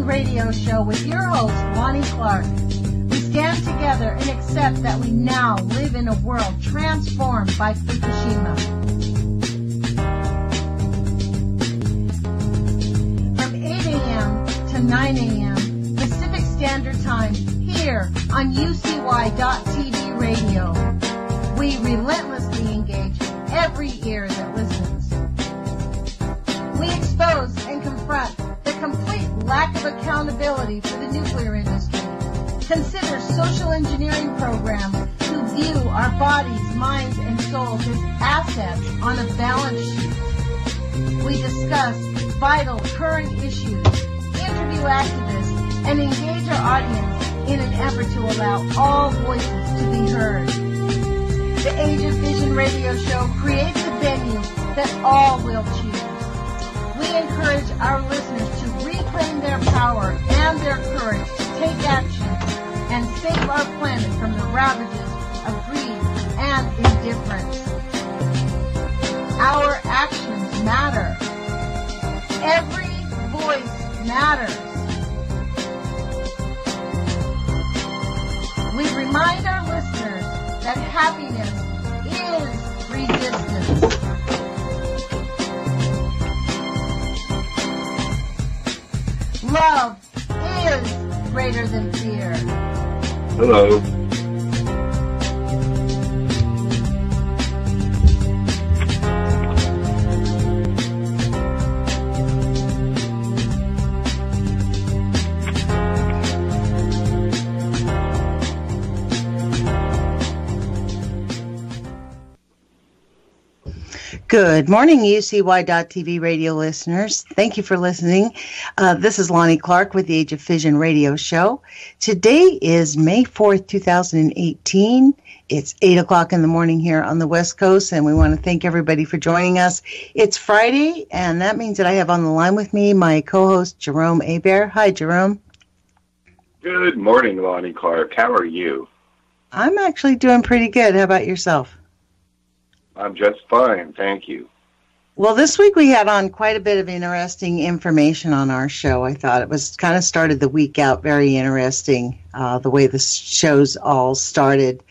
Fission radio show with your host, Lonnie Clark. We stand together and accept that we now live in a world transformed by Fukushima. From 8 a.m. to 9 a.m. Pacific Standard Time here on UCY.TV radio. We relentlessly engage every ear that listens. We expose and confront the complete lack of accountability for the nuclear industry. Consider social engineering programs who view our bodies, minds, and souls as assets on a balance sheet. We discuss vital current issues, interview activists, and engage our audience in an effort to allow all voices to be heard. The Age of Vision radio show creates a venue that all will choose. We encourage our listeners to reclaim their power and their courage to take action and save our planet from the ravages of greed and indifference. Our actions matter. Every voice matters. We remind our listeners that happiness is resistance. Love is greater than fear. Hello. Good morning, UCY.TV radio listeners. Thank you for listening. This is Lonnie Clark with the Age of Fission radio show. Today is May 4th, 2018. It's 8 o'clock in the morning here on the West Coast, and we want to thank everybody for joining us. It's Friday, and that means that I have on the line with me my co-host, Jerome Abear. Hi, Jerome. Good morning, Lonnie Clark. How are you? I'm actually doing pretty good. How about yourself? I'm just fine, thank you. Well, this week we had on quite a bit of interesting information on our show. I thought it was kind of started the week out very interesting, the way the shows all started.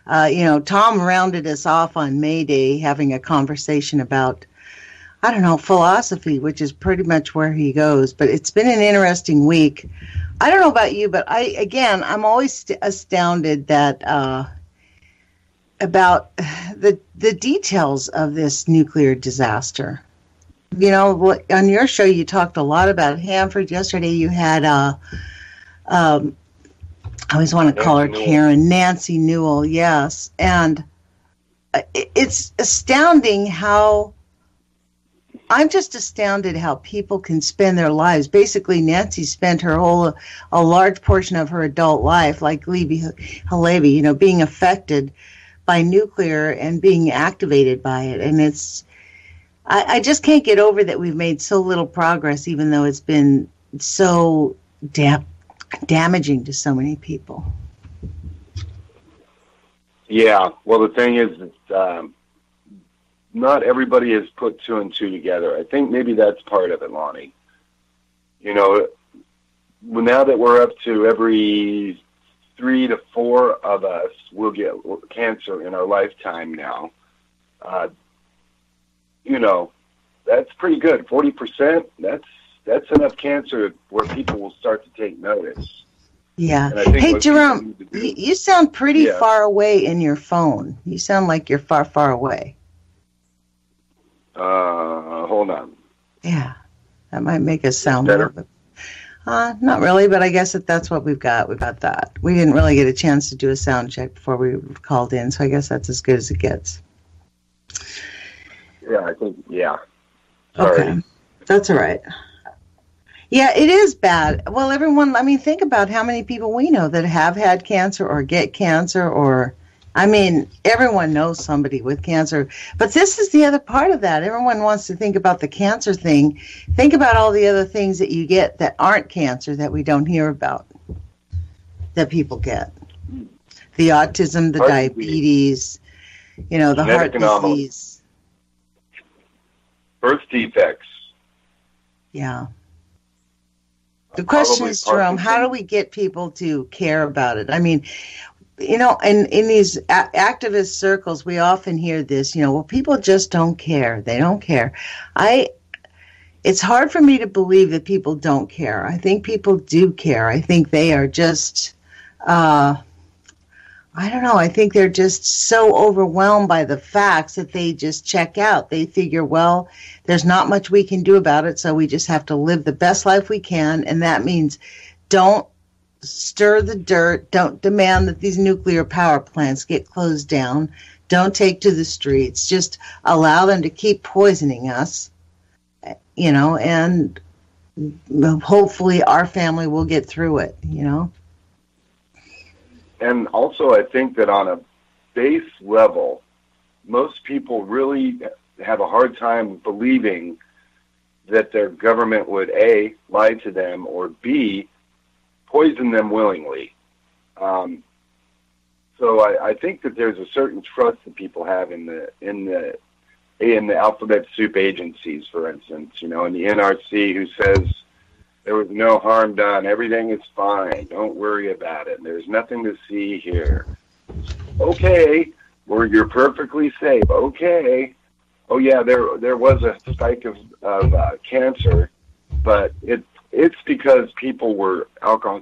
Tom rounded us off on May Day having a conversation about, philosophy, which is pretty much where he goes. But it's been an interesting week. I don't know about you, but I'm always astounded that about the details of this nuclear disaster. You know, on your show you talked a lot about Hanford. Yesterday you had I always want to call her Karen, Nancy Newell, yes. And it's astounding how, I'm just astounded how people can spend their lives. Basically, Nancy spent a large portion of her adult life, like Levi Halevi, being affected by nuclear and being activated by it. And I just can't get over that we've made so little progress, even though it's been so damaging to so many people. Yeah, well, the thing is that not everybody has put two and two together. I think maybe that's part of it, Lonnie. Now that we're up to every 3 to 4 of us will get cancer in our lifetime now. That's pretty good. 40%, that's enough cancer where people will start to take notice. Yeah. Hey, Jerome, you sound pretty far away in your phone. You sound like you're far, far away. Hold on. Yeah. That might make us sound better. Not really, but I guess that's what we've got. We've got that. We didn't really get a chance to do a sound check before we called in, so I guess that's as good as it gets. Yeah, I think, yeah. Sorry. Okay. That's all right. Yeah, it is bad. Well, everyone, think about how many people we know that have had cancer or get cancer or, everyone knows somebody with cancer. But this is the other part of that. Everyone wants to think about the cancer thing. Think about all the other things that you get that aren't cancer that we don't hear about, that people get. The autism, the diabetes, the heart disease. Birth defects. Yeah. The question is, Jerome, how do we get people to care about it? I mean, you know, in these activist circles, we often hear this, you know, well, people just don't care. They don't care. It's hard for me to believe that people don't care. I think people do care. I think they are just, I don't know. I think they're just so overwhelmed by the facts that they just check out. They figure, well, there's not much we can do about it, so we just have to live the best life we can, and that means don't stir the dirt, don't demand that these nuclear power plants get closed down, don't take to the streets, just allow them to keep poisoning us, you know, and hopefully our family will get through it, you know. And also, I think that on a base level, most people really have a hard time believing that their government would, A, lie to them, or B, poison them willingly. So I think that there's a certain trust that people have in the alphabet soup agencies, for instance, you know, in the NRC, who says there was no harm done, everything is fine, don't worry about it, there's nothing to see here. Okay, well, you're perfectly safe. Okay. Oh yeah, there was a spike of cancer, but it's because people were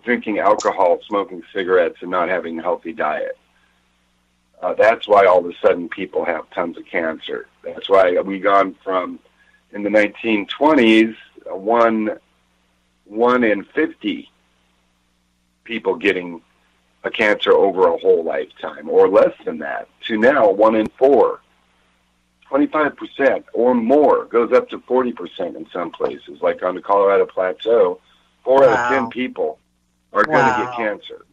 drinking alcohol, smoking cigarettes, and not having a healthy diet. That's why all of a sudden people have tons of cancer. That's why we gone from, in the 1920s, one in 50 people getting a cancer over a whole lifetime, or less than that, to now 1 in 4. 25% or more, goes up to 40% in some places, like on the Colorado Plateau. 4 out of 10 people are going to get cancer.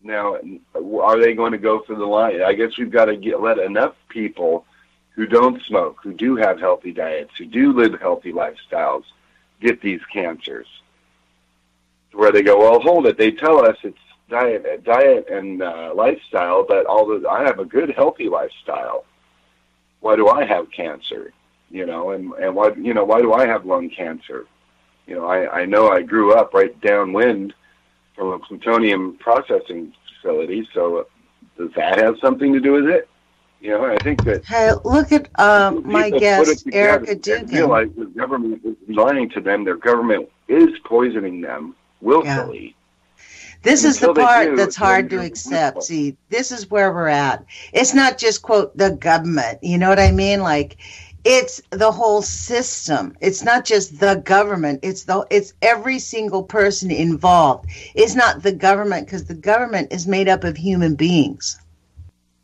Now, are they going to go for the line? I guess we've got to let enough people who don't smoke, who do have healthy diets, who do live healthy lifestyles, get these cancers. Where they go, well, hold it. They tell us it's diet and lifestyle, but I have a good, healthy lifestyle. Why do I have cancer? You know, and why do I have lung cancer? You know I grew up right downwind from a plutonium processing facility, so does that have something to do with it? You know, I think that... Hey, look at my guest, Erica Dugan. Realize the government is lying to them. Their government is poisoning them willfully. Yeah. This is the part that's hard to accept. See, this is where we're at. It's not just, quote, the government. You know what I mean? Like, it's the whole system. It's not just the government. It's every single person involved. It's not the government, because the government is made up of human beings.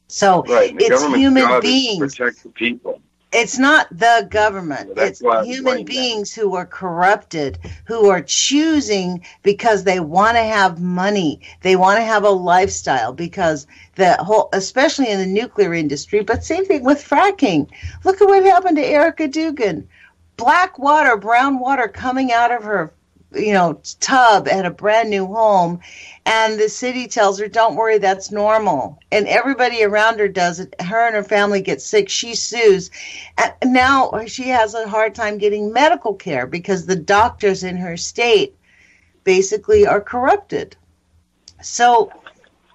So it's human beings. To protect the people. It's not the government. It's human beings who are corrupted, who are choosing because they want to have money. They want to have a lifestyle, because especially in the nuclear industry, but same thing with fracking. Look at what happened to Erica Dugan. Black water, brown water coming out of her, tub at a brand new home. And the city tells her, don't worry, that's normal. And everybody around her does it. Her and her family get sick. She sues. And now she has a hard time getting medical care because the doctors in her state basically are corrupted. So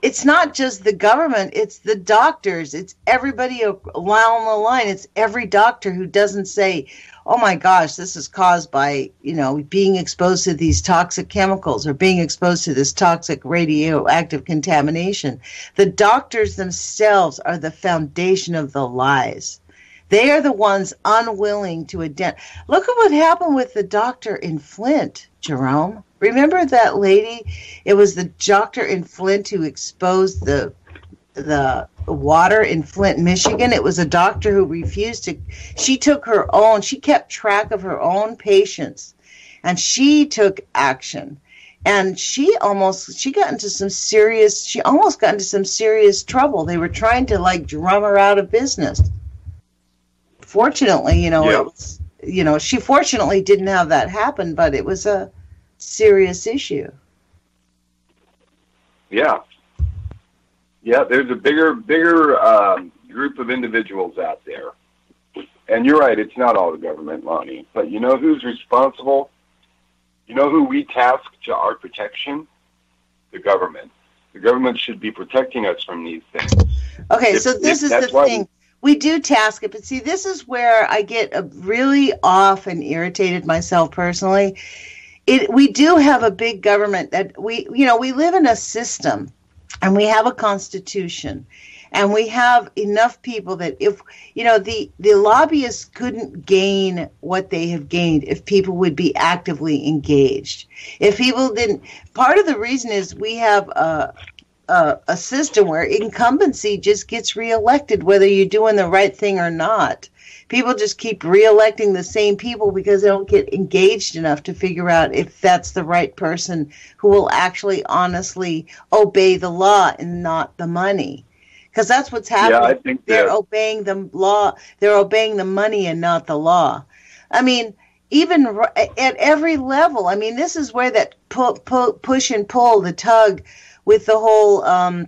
it's not just the government. It's the doctors. It's everybody along the line. It's every doctor who doesn't say, oh my gosh, this is caused by, being exposed to these toxic chemicals or being exposed to this toxic radioactive contamination. The doctors themselves are the foundation of the lies. They are the ones unwilling to identify. Look at what happened with the doctor in Flint, Jerome. Remember that lady? It was the doctor in Flint who exposed the water in Flint, Michigan. It was a doctor who refused to. She kept track of her own patients, and she took action. And she almost got into some serious trouble. They were trying to drum her out of business. Fortunately, she fortunately didn't have that happen, but it was a serious issue. Yeah. Yeah, there's a bigger group of individuals out there. And you're right, it's not all the government, Lonnie. But you know who's responsible You know who we task to our protection? The government. The government should be protecting us from these things. Okay, so this is the thing. We do task it, but see, this is where I get really off and irritated myself personally. We do have a big government that we live in a system, and we have a constitution, and we have enough people that if, the lobbyists couldn't gain what they have gained if people would be actively engaged. If people didn't, part of the reason is we have a system where incumbency just gets reelected, whether you're doing the right thing or not. People just keep reelecting the same people because they don't get engaged enough to figure out if that's the right person who will actually honestly obey the law and not the money. Because that's what's happening. Yeah, I think they're obeying the law. They're obeying the money and not the law. I mean, even at every level. I mean, this is where that push and pull, the tug with the whole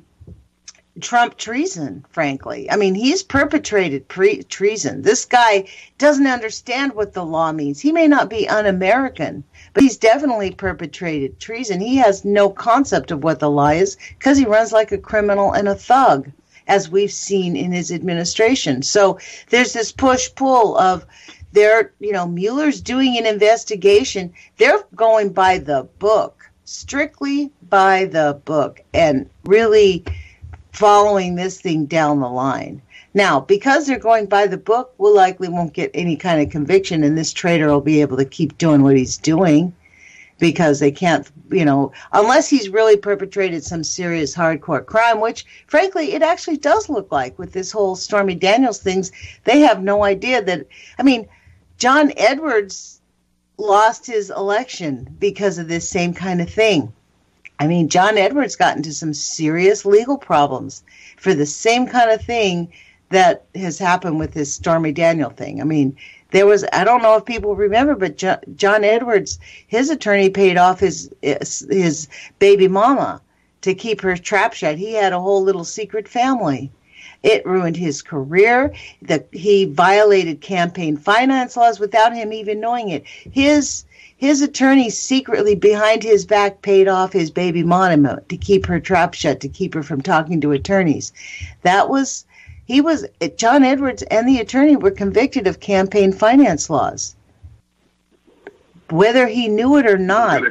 Trump treason, frankly. I mean, he's perpetrated treason. This guy doesn't understand what the law means. He may not be un-American, but he's definitely perpetrated treason. He has no concept of what the law is because he runs like a criminal and a thug, as we've seen in his administration. So there's this push-pull of Mueller's doing an investigation. They're going by the book, strictly by the book, and really following this thing down the line. Now, because they're going by the book, we'll likely won't get any kind of conviction, and this traitor will be able to keep doing what he's doing because they can't, unless he's really perpetrated some serious hardcore crime, which, frankly, it actually does look like with this whole Stormy Daniels things. They have no idea that, John Edwards lost his election because of this same kind of thing. John Edwards got into some serious legal problems for the same kind of thing that has happened with this Stormy Daniels thing. There was, I don't know if people remember, but John Edwards, his attorney paid off his baby mama to keep her trap shut. He had a whole little secret family. It ruined his career. He violated campaign finance laws without him even knowing it. His attorney secretly behind his back paid off his baby mama to keep her trap shut, to keep her from talking to attorneys. John Edwards and the attorney were convicted of campaign finance laws. Whether he knew it or not,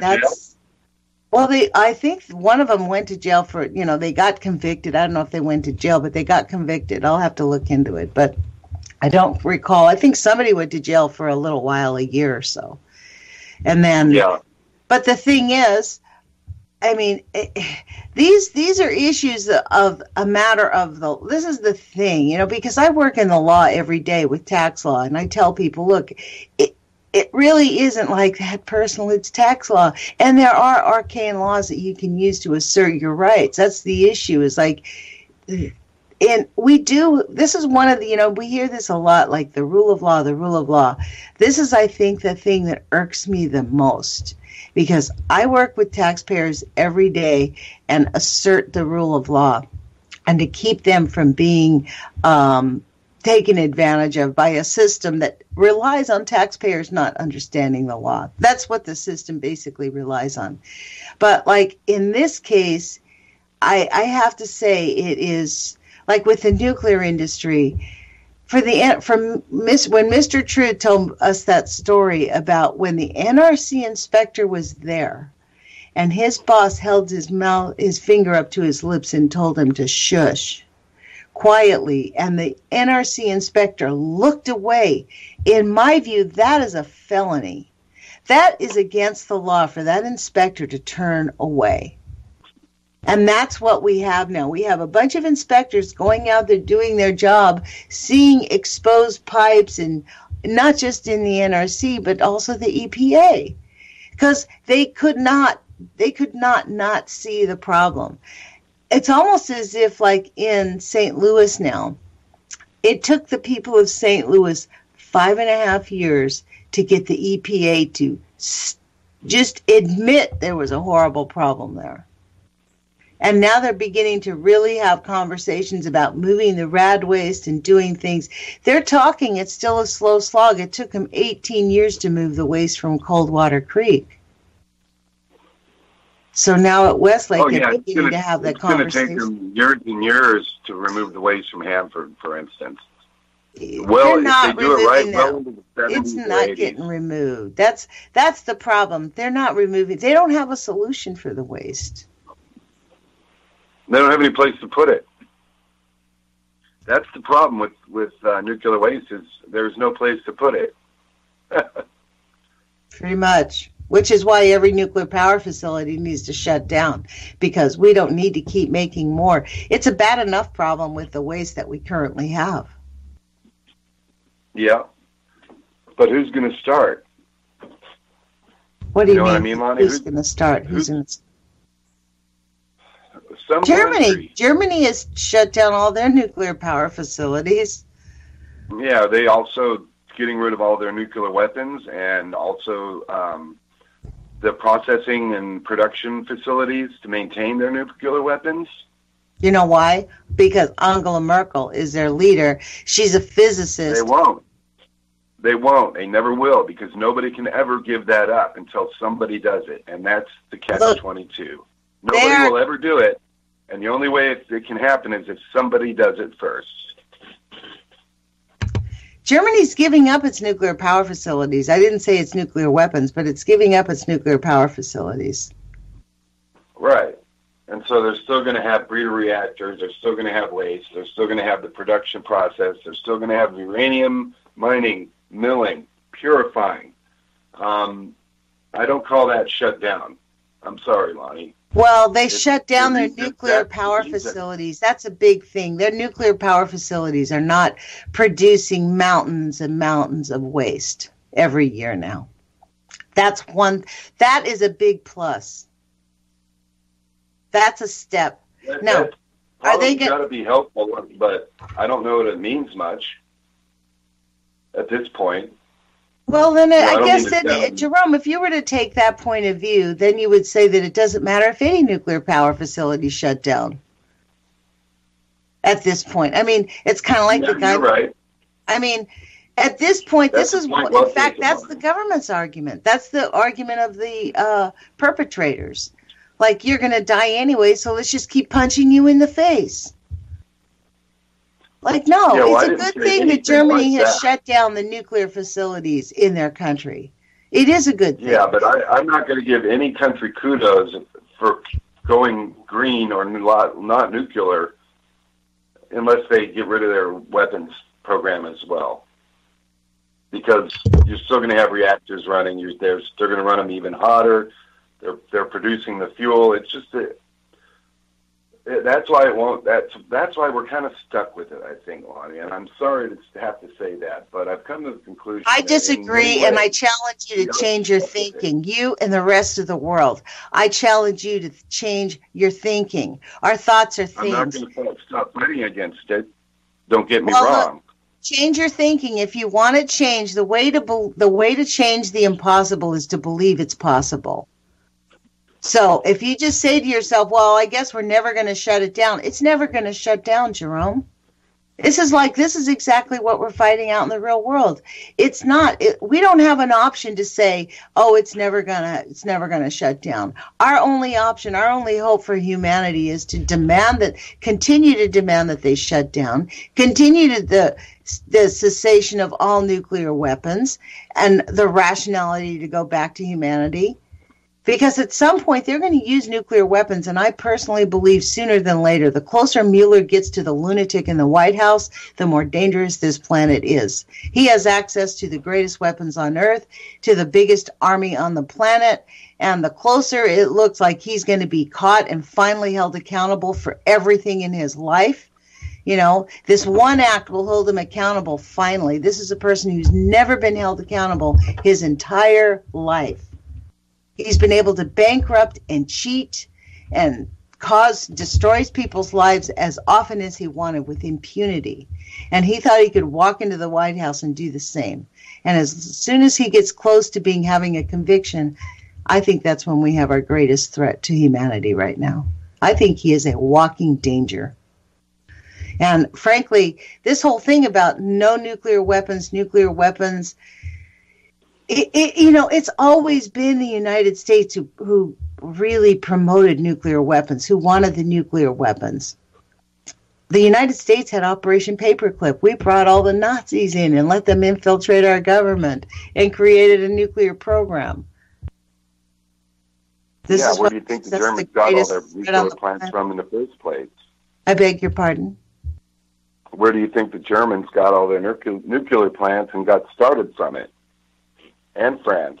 I think one of them went to jail for, they got convicted. I don't know if they went to jail, but they got convicted. I'll have to look into it, but I don't recall. I think somebody went to jail for a little while, a year or so. And then, but the thing is, these are issues of a matter of this is the thing, because I work in the law every day with tax law, and I tell people, look, it really isn't like that personal, it's tax law. And there are arcane laws that you can use to assert your rights. That's the issue, is like, and this is one of the, we hear this a lot, like the rule of law, the rule of law. This is, I think, the thing that irks me the most, because I work with taxpayers every day and assert the rule of law, and to keep them from being taken advantage of by a system that relies on taxpayers not understanding the law. That's what the system basically relies on. But like in this case, I have to say it is like with the nuclear industry. When Mr. Trude told us that story about when the NRC inspector was there, and his boss held his finger up to his lips and told him to shush quietly, and the NRC inspector looked away. In my view, that is a felony. That is against the law for that inspector to turn away. And that's what we have now. We have a bunch of inspectors going out there doing their job, seeing exposed pipes, and not just in the NRC, but also the EPA, because they could not see the problem. It's almost as if, like in St. Louis now, it took the people of St. Louis 5.5 years to get the EPA to just admit there was a horrible problem there. And now they're beginning to really have conversations about moving the rad waste and doing things. They're talking, it's still a slow slog. It took them 18 years to move the waste from Coldwater Creek. So now at Westlake, oh, yeah, they're beginning to have that conversation. It's going to take them years and years to remove the waste from Hanford, for instance. Well, if they do it right, well into the 70s it's not 80s. getting removed. That's the problem. They're not removing. They don't have a solution for the waste. They don't have any place to put it. That's the problem with nuclear waste, is there's no place to put it. Pretty much. Which is why every nuclear power facility needs to shut down, because we don't need to keep making more. It's a bad enough problem with the waste that we currently have. Yeah. But who's going to start? What do you know mean? What I mean, Lonnie? Who's going to start? Who's going to Germany. Country. Germany has shut down all their nuclear power facilities. Yeah, they also getting rid of all their nuclear weapons, and also the processing and production facilities to maintain their nuclear weapons. You know why? Because Angela Merkel is their leader. She's a physicist. They won't. They won't. They never will, because nobody can ever give that up until somebody does it, and that's the catch-22. Nobody will ever do it, and the only way it can happen is if somebody does it first. Germany's giving up its nuclear power facilities. I didn't say it's nuclear weapons, but it's giving up its nuclear power facilities. Right. And so they're still going to have breeder reactors. They're still going to have waste. They're still going to have the production process. They're still going to have uranium mining, milling, purifying. I don't call that shut down. I'm sorry, Lonnie. Well, they shut down their nuclear power facilities. That's a big thing. Their nuclear power facilities are not producing mountains and mountains of waste every year now. That is a big plus. That's a step. Now, are they got to be helpful, but I don't know that it means much at this point. Well, then I guess that, Jerome, if you were to take that point of view, then you would say that it doesn't matter if any nuclear power facility shut down at this point. I mean, it's kind of like the guy. You're right. I mean, at this point, that's the government's argument. That's the argument of the perpetrators. Like, you're going to die anyway, so let's just keep punching you in the face. Like, no, it's a good thing that Germany has shut down the nuclear facilities in their country. It is a good thing. Yeah, but I'm not going to give any country kudos for going green or not nuclear unless they get rid of their weapons program as well. Because you're still going to have reactors running. They're going to run them even hotter. They're producing the fuel. It's just that's why it won't. That's why we're kind of stuck with it, I think, Lonnie. And I'm sorry to have to say that, but I've come to the conclusion. I disagree, and I challenge you to change your thinking. You and the rest of the world. I challenge you to change your thinking. Our thoughts are things. I'm not going to stop fighting against it. Don't get me wrong. Change your thinking. If you want to change, the way to change the impossible is to believe it's possible. So if you just say to yourself, well, I guess we're never going to shut it down, it's never going to shut down, Jerome. This is exactly what we're fighting out in the real world. It's not. We don't have an option to say, oh, it's never gonna shut down. Our only option, our only hope for humanity is to continue to demand that they shut down, continue to the cessation of all nuclear weapons, and the rationality to go back to humanity. Because at some point, they're going to use nuclear weapons, and I personally believe sooner than later. The closer Mueller gets to the lunatic in the White House, the more dangerous this planet is. He has access to the greatest weapons on Earth, to the biggest army on the planet, and the closer it looks like he's going to be caught and finally held accountable for everything in his life. You know, this one act will hold him accountable finally. This is a person who's never been held accountable his entire life. He's been able to bankrupt and cheat and destroys people's lives as often as he wanted with impunity. And he thought he could walk into the White House and do the same. And as soon as he gets close to having a conviction, I think that's when we have our greatest threat to humanity right now. I think he is a walking danger. And frankly, this whole thing about no nuclear weapons, it's always been the United States who really promoted nuclear weapons, who wanted the nuclear weapons. The United States had Operation Paperclip. We brought all the Nazis in and let them infiltrate our government and created a nuclear program. Where do you think the Germans got all their nuclear plants from in the first place? I beg your pardon? Where do you think the Germans got all their nuclear plants and got started from it? And France.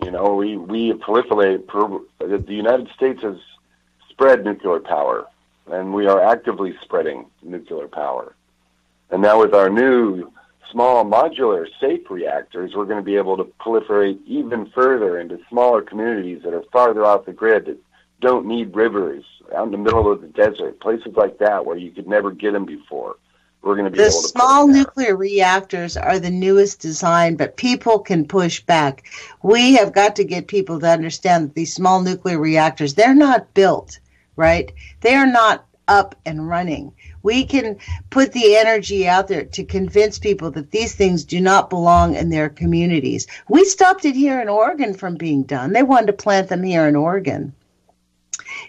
We proliferate. The United States has spread nuclear power, and we are actively spreading nuclear power. And now with our new small modular safe reactors, we're going to be able to proliferate even further into smaller communities that are farther off the grid, that don't need rivers, out in the middle of the desert, places like that where you could never get them before. We're going to be able to. The small nuclear reactors are the newest design, but people can push back. We have got to get people to understand that these small nuclear reactors, they're not built, right? They are not up and running. We can put the energy out there to convince people that these things do not belong in their communities. We stopped it here in Oregon from being done. They wanted to plant them here in Oregon.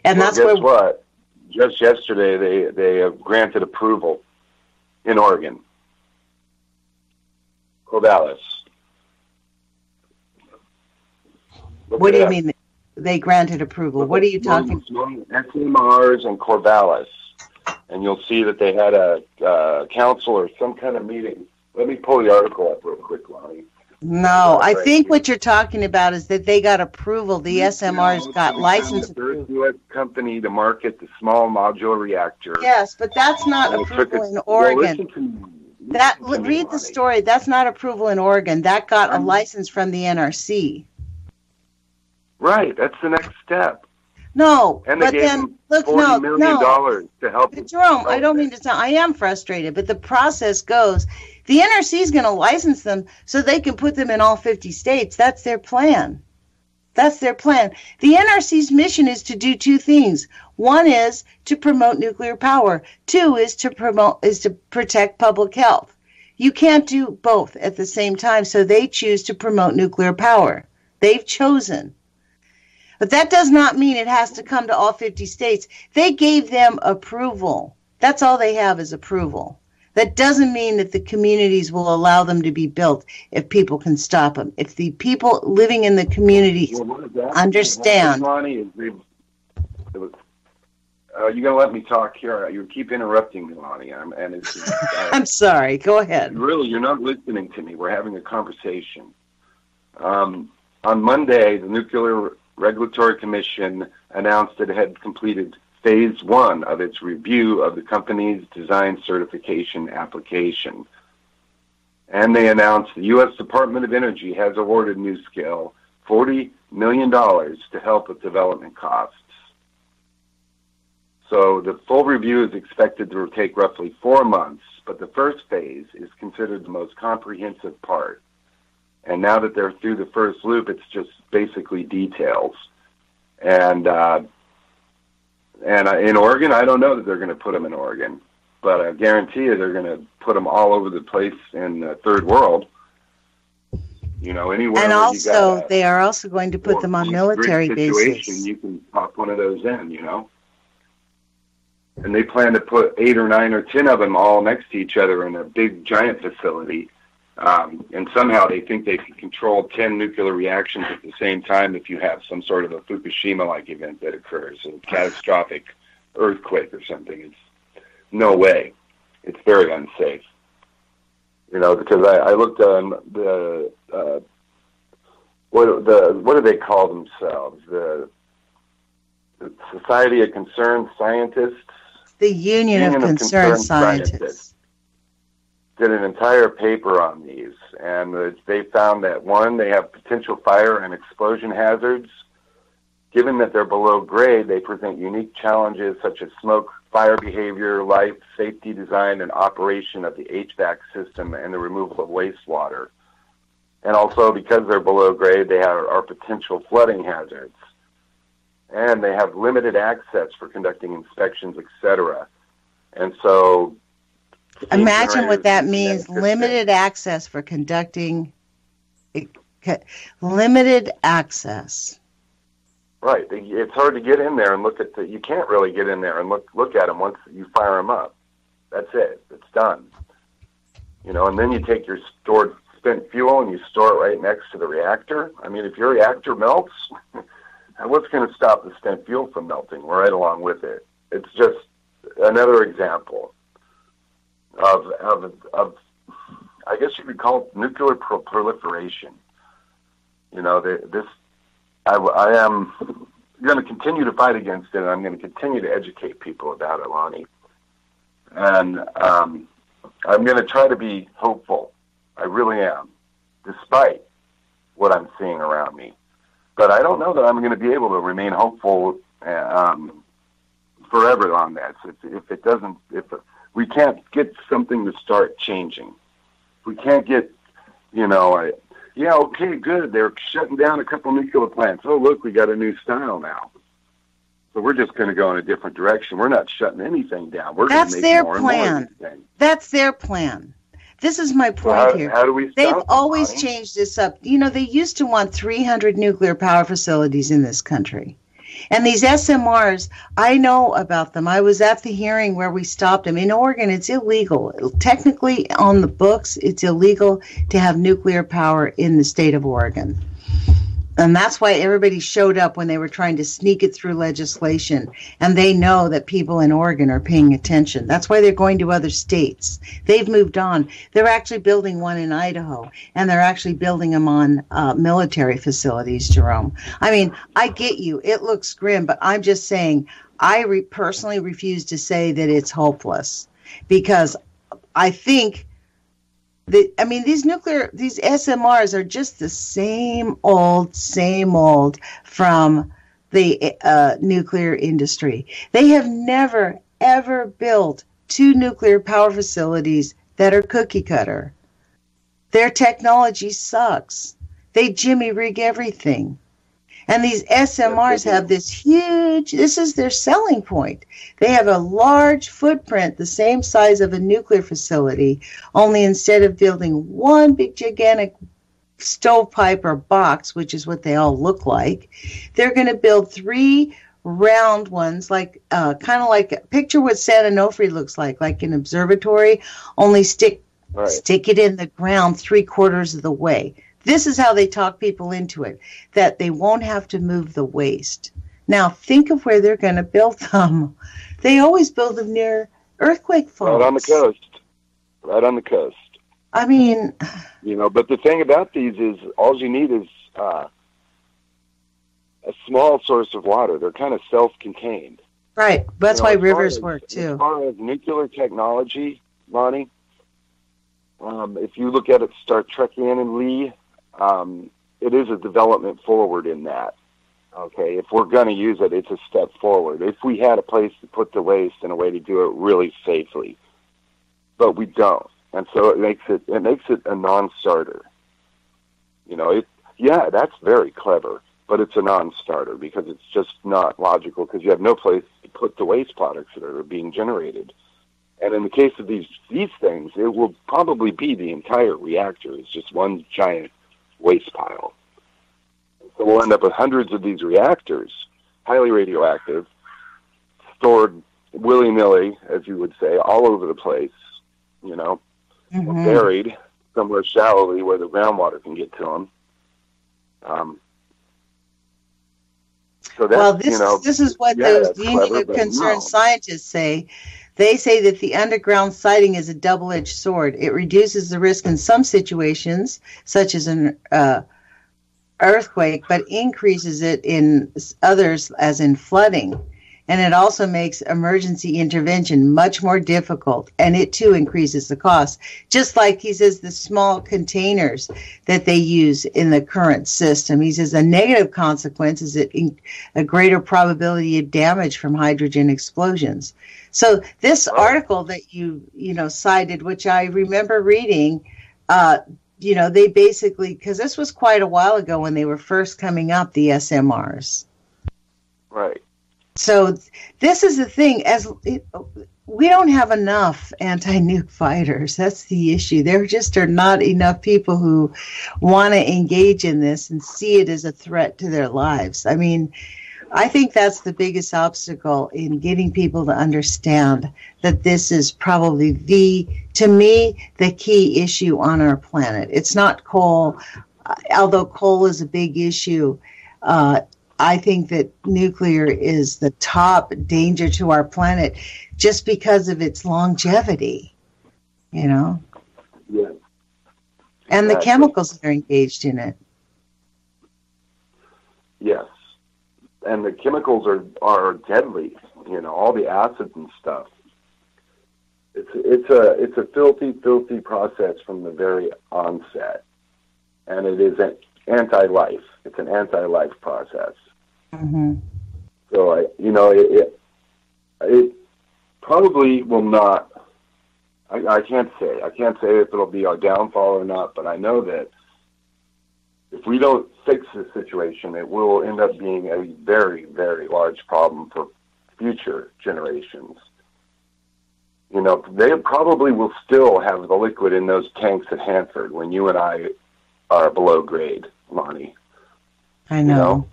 And that's guess what? Just yesterday, they have granted approval in Oregon. Corvallis. What do you mean they granted approval? What are you talking about? SMRs and Corvallis. And you'll see that they had a council or some kind of meeting. Let me pull the article up real quick, Lonnie. No, I think what you're talking about is that they got approval. The SMRs got license approved. The first U.S. company to market the small modular reactor. Yes, but that's not approval in Oregon. Read the story. That's not approval in Oregon. That got a license from the NRC. Right, that's the next step. No, and they but gave then look, $40 million to help. Jerome, I don't mean to sound. I am frustrated, but the process goes. The NRC is going to license them so they can put them in all 50 states. That's their plan. That's their plan. The NRC's mission is to do two things. One is to promote nuclear power. Two is to protect public health. You can't do both at the same time, so they choose to promote nuclear power. They've chosen. But that does not mean it has to come to all 50 states. They gave them approval. That's all they have is approval. That doesn't mean that the communities will allow them to be built if people can stop them. If the people living in the communities understand. Lonnie, you're going to let me talk here. You keep interrupting me, Lonnie. I'm sorry. Go ahead. Really, you're not listening to me. We're having a conversation. On Monday, the Nuclear Regulatory Commission announced that it had completed Phase 1 of its review of the company's design certification application. And they announced the U.S. Department of Energy has awarded NuScale $40 million to help with development costs. So the full review is expected to take roughly 4 months, but the first phase is considered the most comprehensive part. And now that they're through the first loop, it's just basically details. And in Oregon, I don't know that they're going to put them in Oregon, but I guarantee you they're going to put them all over the place in the third world. Anywhere. And also, they are also going to put them on military bases. You can pop one of those in, And they plan to put 8 or 9 or 10 of them all next to each other in a big, giant facility. And somehow they think they can control 10 nuclear reactions at the same time if you have some sort of a Fukushima-like event that occurs, a catastrophic earthquake or something. It's no way. It's very unsafe. Because I looked on what do they call themselves? The Society of Concerned Scientists? The Union of Concerned Scientists. Did an entire paper on these, and they found that, one, they have potential fire and explosion hazards. Given that they're below grade, they present unique challenges such as smoke, fire behavior, life, safety design, and operation of the HVAC system, and the removal of wastewater. And also, because they're below grade, they are potential flooding hazards. And they have limited access for conducting inspections, etc. And so imagine what that means, limited access for conducting, limited access. Right. It's hard to get in there and look at you can't really get in there and look at them once you fire them up. That's it. It's done. And then you take your stored spent fuel and you store it right next to the reactor. I mean, if your reactor melts, what's going to stop the spent fuel from melting right along with it? It's just another example of I guess you could call it nuclear proliferation. I am going to continue to fight against it, and I'm going to continue to educate people about it, Lonnie. And I'm going to try to be hopeful. I really am, despite what I'm seeing around me. But I don't know that I'm going to be able to remain hopeful forever on that. If we can't get something to start changing, if we can't get, okay, good. They're shutting down a couple nuclear plants. Oh, look, we got a new style now. So we're just going to go in a different direction. We're not shutting anything down. We're going to make more and more. That's their plan. This is my point here. How do we stop They've always changed this up. They used to want 300 nuclear power facilities in this country. And these SMRs, I know about them. I was at the hearing where we stopped them. In Oregon, it's illegal. Technically, on the books, it's illegal to have nuclear power in the state of Oregon. And that's why everybody showed up when they were trying to sneak it through legislation. And they know that people in Oregon are paying attention. That's why they're going to other states. They've moved on. They're actually building one in Idaho. And they're actually building them on military facilities, Jerome. I mean, I get you. It looks grim. But I'm just saying, I personally refuse to say that it's hopeless. Because I think... these SMRs are just the same old from the nuclear industry. They have never, ever built 2 nuclear power facilities that are cookie cutter. Their technology sucks. They jimmy rig everything. And these SMRs have this this is their selling point. They have a large footprint, the same size of a nuclear facility, only instead of building one big gigantic stovepipe or box, which is what they all look like, they're going to build 3 round ones, like kind of like, picture what San Onofre looks like an observatory, only stick it in the ground 3/4 of the way. This is how they talk people into it, that they won't have to move the waste. Now, think of where they're going to build them. They always build them near earthquake faults. Right on the coast. Right on the coast. I mean... but the thing about these is all you need is a small source of water. They're kind of self-contained. Right. That's why rivers work, too. As far as nuclear technology, Lonnie, if you look at it, Star Trekian and Lee, it is a development forward in that. Okay, if we're going to use it, it's a step forward. If we had a place to put the waste and a way to do it really safely, but we don't, and so it makes it a non-starter. That's very clever, but it's a non-starter because it's just not logical because you have no place to put the waste products that are being generated. And in the case of these things, it will probably be the entire reactor. It's just one giant waste pile. So we'll end up with hundreds of these reactors, highly radioactive, stored willy-nilly, as you would say, all over the place, buried somewhere shallowly where the groundwater can get to them. So that's, this is what those Union of Concerned Scientists say. They say that the underground siting is a double-edged sword. It reduces the risk in some situations, such as an earthquake, but increases it in others, as in flooding. And it also makes emergency intervention much more difficult, and it too increases the cost. Just like he says the small containers that they use in the current system. He says a negative consequence is a greater probability of damage from hydrogen explosions. So this article that you cited, which I remember reading, they basically, because this was quite a while ago when they were first coming up, the SMRs. Right. So this is the thing, we don't have enough anti-nuke fighters. That's the issue. There just are not enough people who want to engage in this and see it as a threat to their lives. I mean, I think that's the biggest obstacle in getting people to understand that this is probably to me, the key issue on our planet. It's not coal, although coal is a big issue. I think that nuclear is the top danger to our planet just because of its longevity, Yeah. And the chemicals that are engaged in it. Yes. And the chemicals are deadly, all the acids and stuff. It's a filthy process from the very onset. And it is an anti-life. It's an anti-life process. Mm-hmm. So it probably will not. I can't say if it'll be our downfall or not, but I know that if we don't fix the situation, it will end up being a very, very large problem for future generations. They probably will still have the liquid in those tanks at Hanford when you and I are below grade, Lonnie. I know.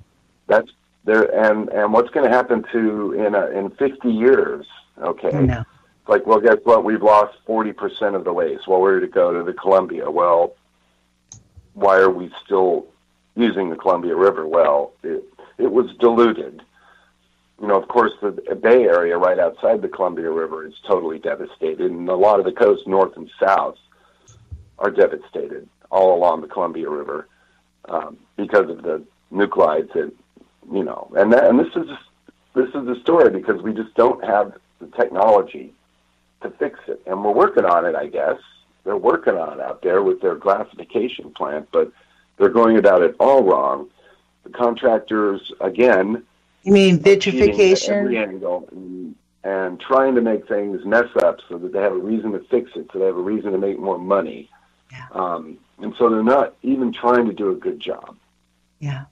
That's there, and what's going to happen in 50 years? Okay. I know. Like, well, guess what? We've lost 40% of the waste. Well, where did it go? To the Columbia. Well, why are we still using the Columbia River? Well, it was diluted. Of course, the Bay Area right outside the Columbia River is totally devastated, and a lot of the coast north and south are devastated all along the Columbia River because of the nuclides that, and this is the story because we just don't have the technology to fix it, and we're working on it. I guess they're working on it out there with their glassification plant, but they're going about it all wrong. The contractors, again, you mean vitrification? At every angle and trying to make things mess up so that they have a reason to fix it, so they have a reason to make more money. Yeah. And so they're not even trying to do a good job. Yeah.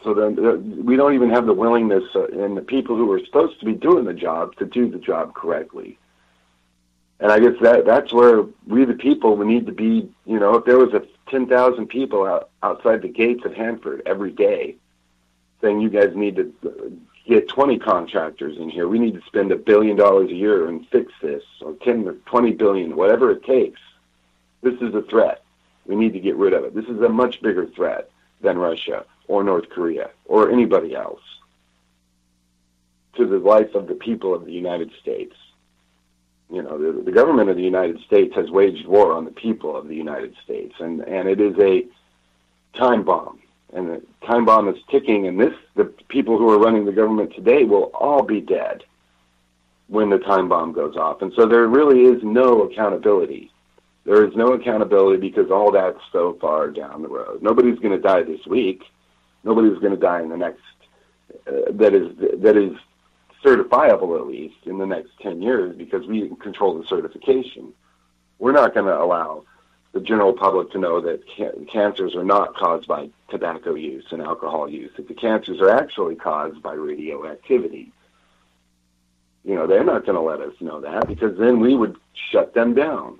So then we don't even have the willingness in the people who are supposed to be doing the job to do the job correctly. And I guess that's where we, the people, we need to be. If there was 10,000 people outside the gates at Hanford every day saying you guys need to get 20 contractors in here, we need to spend $1 billion a year and fix this, or 10 or 20 billion, whatever it takes. This is a threat. We need to get rid of it. This is a much bigger threat than Russia or North Korea or anybody else to the life of the people of the United States. The government of the United States has waged war on the people of the United States, and it is a time bomb. And the time bomb is ticking, and the people who are running the government today will all be dead when the time bomb goes off. And so there really is no accountability. There is no accountability because all that's so far down the road. Nobody's going to die this week. Nobody's going to die in the next, that is certifiable at least, in the next 10 years because we control the certification. We're not going to allow the general public to know that cancers are not caused by tobacco use and alcohol use, that the cancers are actually caused by radioactivity. They're not going to let us know that because then we would shut them down.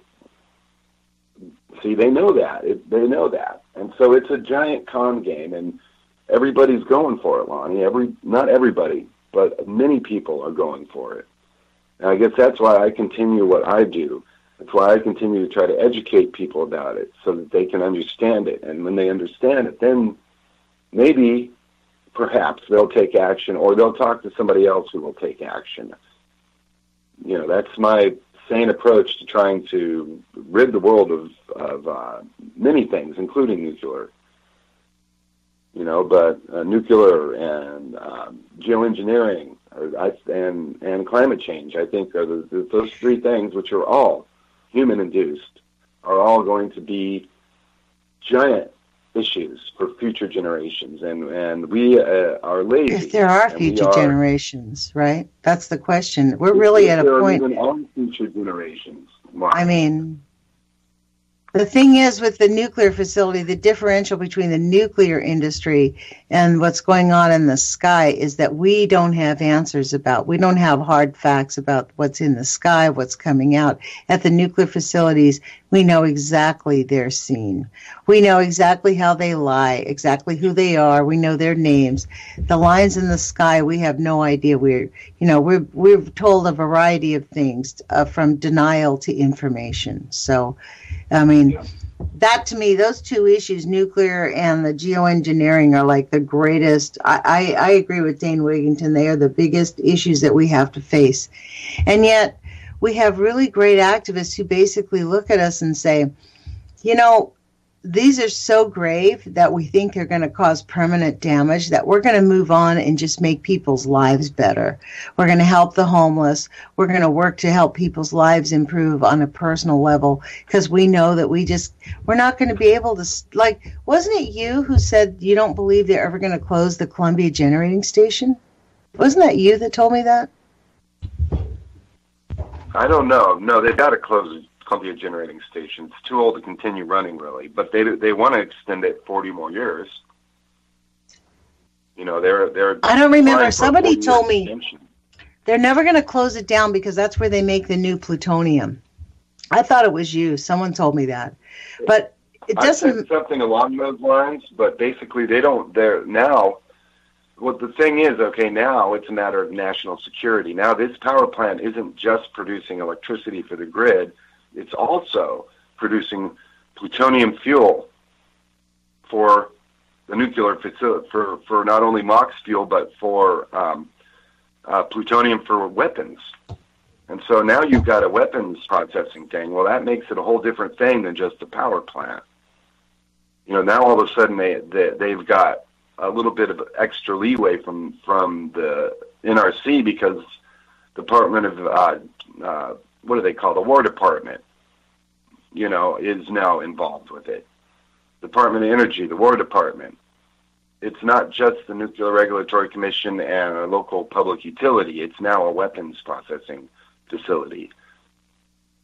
See, they know that. They know that. And so it's a giant con game, and everybody's going for it, Lonnie. Not everybody, but many people are going for it. And I guess that's why I continue what I do. That's why I continue to try to educate people about it so that they can understand it. And when they understand it, then maybe, perhaps, they'll take action or they'll talk to somebody else who will take action. That's my sane approach to trying to rid the world of many things, including nuclear. But nuclear and geoengineering and climate change, I think, are those three things, which are all human-induced, are all going to be giant issues for future generations. And we are lazy. If there are future generations, right? That's the question. We're really at a point. Even on future generations. I mean, The thing is with the nuclear facility, the differential between the nuclear industry and what's going on in the sky is that we don't have answers about. We don't have hard facts about what's in the sky, what's coming out. At the nuclear facilities, we know exactly their scene. We know exactly how they lie, exactly who they are. We know their names. The lines in the sky, we have no idea. We're told a variety of things, from denial to information. So, I mean, that to me, those two issues, nuclear and the geoengineering, are like the greatest. I agree with Dane Wigington. They are the biggest issues that we have to face. And yet we have really great activists who basically look at us and say, these are so grave that we think they're going to cause permanent damage, that we're going to move on and just make people's lives better. We're going to help the homeless. We're going to work to help people's lives improve on a personal level, because we know that we're not going to be able to, wasn't it you who said you don't believe they're ever going to close the Columbia generating station? Wasn't that you that told me that? I don't know. No, they've got to close it. Columbia generating station. It's too old to continue running, really. But they want to extend it 40 more years. They're. I don't remember. Somebody told me they're never going to close it down because that's where they make the new plutonium. I thought it was you. Someone told me that, but it doesn't. I said something along those lines, but basically they don't. They're now. Well, the thing is, okay, now it's a matter of national security. Now this power plant isn't just producing electricity for the grid. It's also producing plutonium fuel for the nuclear facility, for not only MOX fuel, but for plutonium for weapons. And so now you've got a weapons processing thing. Well, that makes it a whole different thing than just a power plant. Now all of a sudden they've got a little bit of extra leeway from the NRC, because Department of what do they call the War Department, is now involved with it. Department of Energy, the War Department. It's not just the Nuclear Regulatory Commission and a local public utility. It's now a weapons processing facility.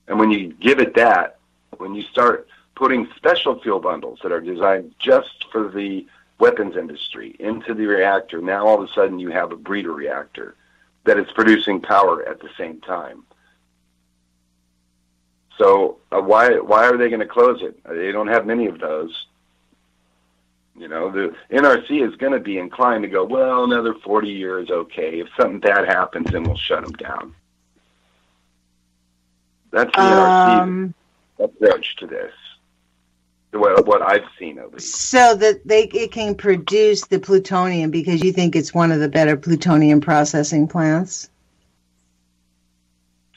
And when you give it that, when you start putting special fuel bundles that are designed just for the weapons industry into the reactor, now all of a sudden you have a breeder reactor that is producing power at the same time. So why are they going to close it? They don't have many of those. The NRC is going to be inclined to go, well, another 40 years, okay. If something bad happens, then we'll shut them down. That's the NRC's approach to this, what I've seen at least. So that it can produce the plutonium because you think it's one of the better plutonium processing plants?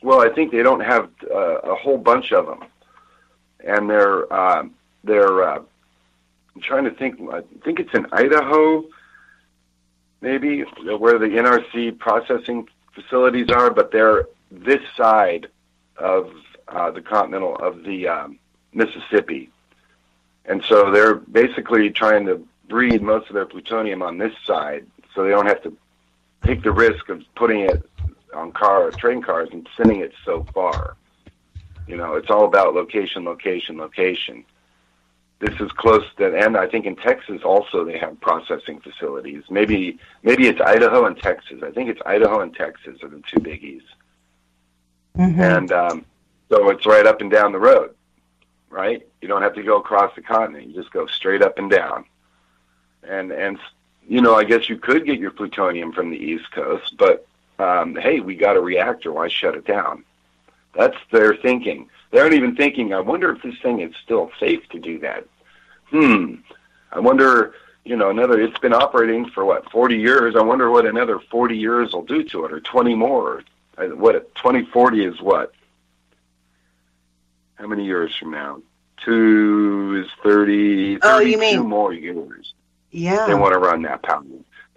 Well, I think they don't have a whole bunch of them, and they're I'm trying to think. I think it's in Idaho, maybe, where the NRC processing facilities are, but they're this side of the Mississippi, and so they're basically trying to breed most of their plutonium on this side, so they don't have to take the risk of putting it on train cars and sending it so far. It's all about location. This is close to, and I think in Texas also they have processing facilities. Maybe it's Idaho and Texas. I think it's Idaho and Texas are the two biggies. Mm-hmm. And so it's right up and down the road, right? You don't have to go across the continent. You just go straight up and down. And I guess you could get your plutonium from the East Coast, but hey, we got a reactor, why shut it down? That's their thinking. They aren't even thinking, I wonder if this thing is still safe to do that. I wonder, it's been operating for 40 years. I wonder what another 40 years will do to it, or 20 more. 2040 is what? How many years from now? 2 is 30, 32 more years. Yeah. They want to run that power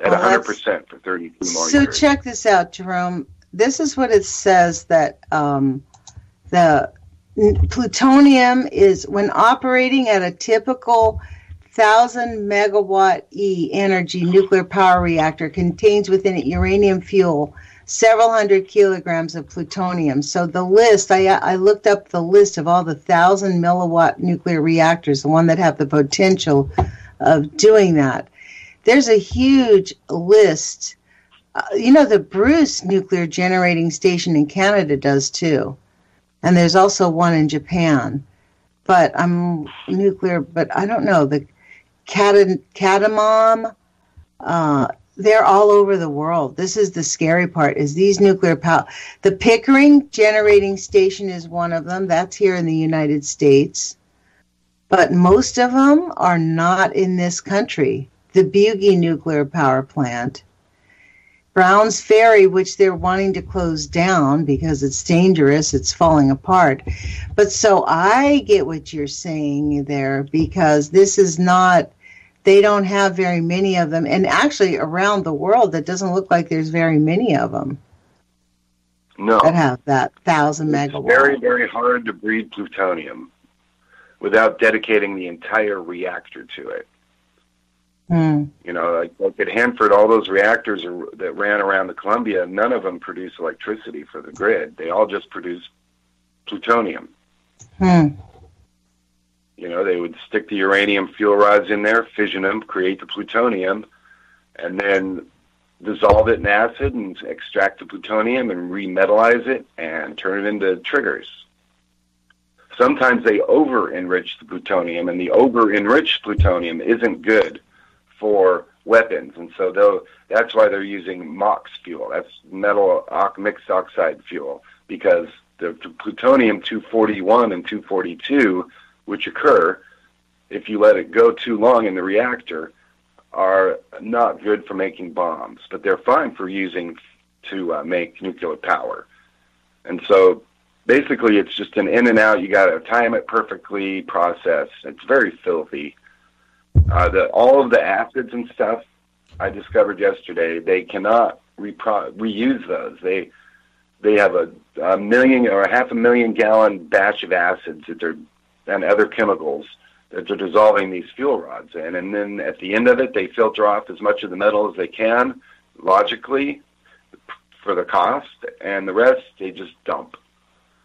at 100% for 32 more years. So check this out, Jerome. This is what it says, that the plutonium is, when operating at a typical 1,000 megawatt energy nuclear power reactor, contains within it uranium fuel several hundred kilograms of plutonium. So the list, I looked up the list of all the 1,000 milliwatt nuclear reactors, the one that have the potential of doing that. There's a huge list. The Bruce nuclear generating station in Canada does too. And there's also one in Japan. But I'm nuclear, but I don't know. The Catamom, they're all over the world. This is the scary part, is these nuclear power. The Pickering generating station is one of them. That's here in the United States. But most of them are not in this country. The Bugey nuclear power plant, Browns Ferry, which they're wanting to close down because it's dangerous, it's falling apart. But so I get what you're saying there, because this is not, they don't have very many of them. And actually around the world, it doesn't look like there's very many of them. No. That have that 1,000 megawatt. It's very, very hard to breed plutonium without dedicating the entire reactor to it. Like at Hanford, all those reactors that ran around the Columbia, none of them produce electricity for the grid. They all just produce plutonium. They would stick the uranium fuel rods in there, fission them, create the plutonium, and then dissolve it in acid and extract the plutonium and remetallize it and turn it into triggers. Sometimes they over-enrich the plutonium, and the over-enriched plutonium isn't good for weapons, and so that's why they're using MOX fuel. That's metal mixed oxide fuel, because the plutonium-241 and 242, which occur if you let it go too long in the reactor, are not good for making bombs, but they're fine for using to make nuclear power. And so basically it's just an in and out. You got to time it perfectly process. It's very filthy. All of the acids and stuff I discovered yesterday, they cannot reuse those. They have a million or a 500,000 gallon batch of acids and other chemicals that they're dissolving these fuel rods in, and then at the end of it, they filter off as much of the metal as they can, logically, for the cost, and the rest they just dump.